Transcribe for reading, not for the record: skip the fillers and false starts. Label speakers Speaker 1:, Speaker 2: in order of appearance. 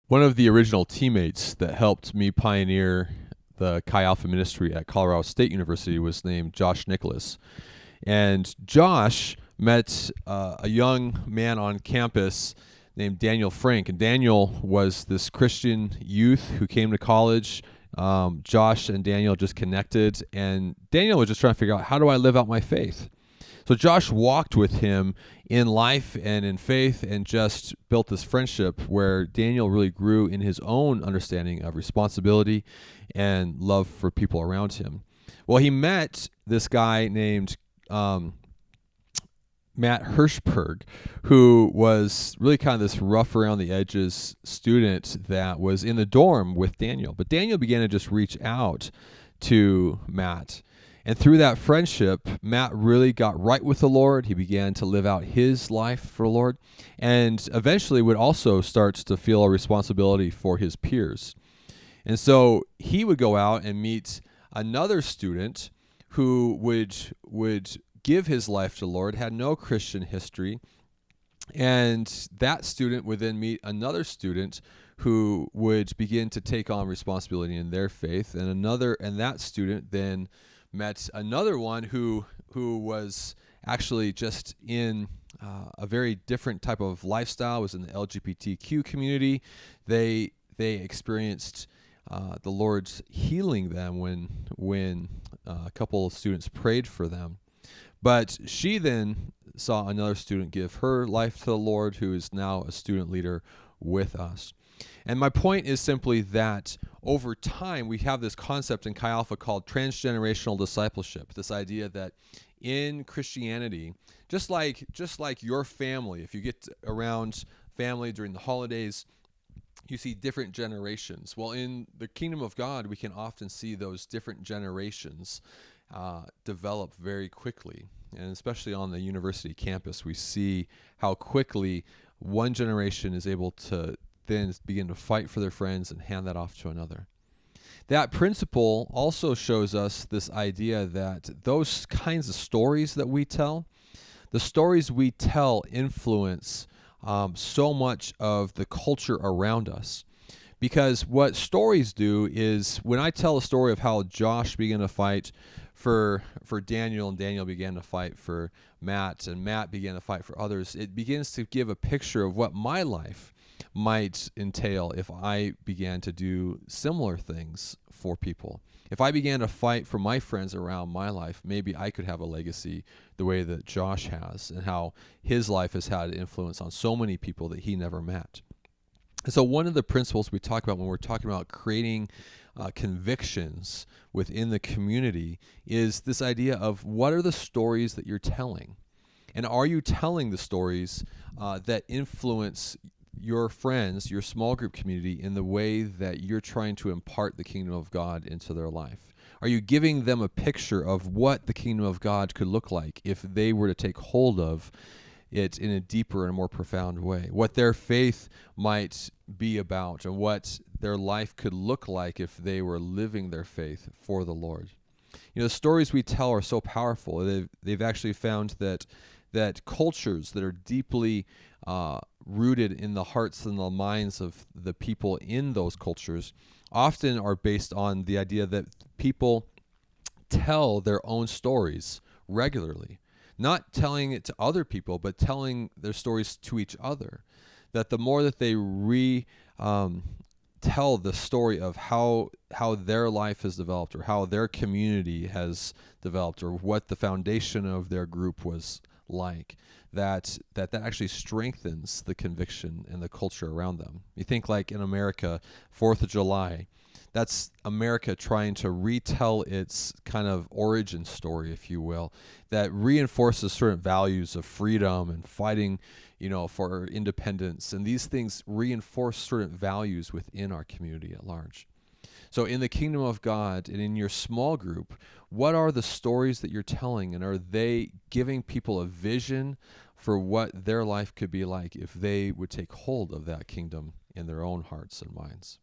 Speaker 1: One of the original teammates that helped me pioneer the Chi Alpha ministry at Colorado State University was named Josh Nicholas. And Josh met a young man on campus named Daniel Frank. And Daniel was this Christian youth who came to college. Josh and Daniel just connected, and Daniel was just trying to figure out, how do I live out my faith? So Josh walked with him in life and in faith and just built this friendship where Daniel really grew in his own understanding of responsibility and love for people around him. Well, he met this guy named Matt Hirschberg, who was really kind of this rough around the edges student that was in the dorm with Daniel. But Daniel began to just reach out to Matt. And through that friendship, Matt really got right with the Lord. He began to live out his life for the Lord, and eventually would also start to feel a responsibility for his peers. And so he would go out and meet another student who would give his life to the Lord, had no Christian history, and that student would then meet another student who would begin to take on responsibility in their faith, and that student then met another one who was actually just in a very different type of lifestyle, was in the LGBTQ community. They experienced the Lord's healing them when a couple of students prayed for them. But she then saw another student give her life to the Lord, who is now a student leader with us. And my point is simply that over time, we have this concept in Chi Alpha called transgenerational discipleship. This idea that in Christianity, just like your family, if you get around family during the holidays, you see different generations. Well, in the kingdom of God, we can often see those different generations develop very quickly. And especially on the university campus, we see how quickly one generation is able to then begin to fight for their friends and hand that off to another. That principle also shows us this idea that those kinds of stories that we tell, the stories we tell influence so much of the culture around us. Because what stories do is, when I tell a story of how Josh began to fight for Daniel, and Daniel began to fight for Matt, and Matt began to fight for others, it begins to give a picture of what my life might entail if I began to do similar things for people. If I began to fight for my friends around my life, maybe I could have a legacy the way that Josh has, and how his life has had influence on so many people that he never met. And so one of the principles we talk about when we're talking about creating convictions within the community is this idea of, what are the stories that you're telling? And are you telling the stories that influence your friends, your small group community, in the way that you're trying to impart the kingdom of God into their life? Are you giving them a picture of what the kingdom of God could look like if they were to take hold of it in a deeper and more profound way? What their faith might be about, and what their life could look like if they were living their faith for the Lord. You know, the stories we tell are so powerful. They've actually found that cultures that are deeply rooted in the hearts and the minds of the people in those cultures often are based on the idea that people tell their own stories regularly, not telling it to other people, but telling their stories to each other. That the more that they tell the story of how their life has developed, or how their community has developed, or what the foundation of their group was like, that actually strengthens the conviction and the culture around them. You think, like in America, 4th of July, that's America trying to retell its kind of origin story, if you will, that reinforces certain values of freedom and fighting, for independence. And these things reinforce certain values within our community at large. So in the kingdom of God and in your small group, what are the stories that you're telling? And are they giving people a vision for what their life could be like if they would take hold of that kingdom in their own hearts and minds?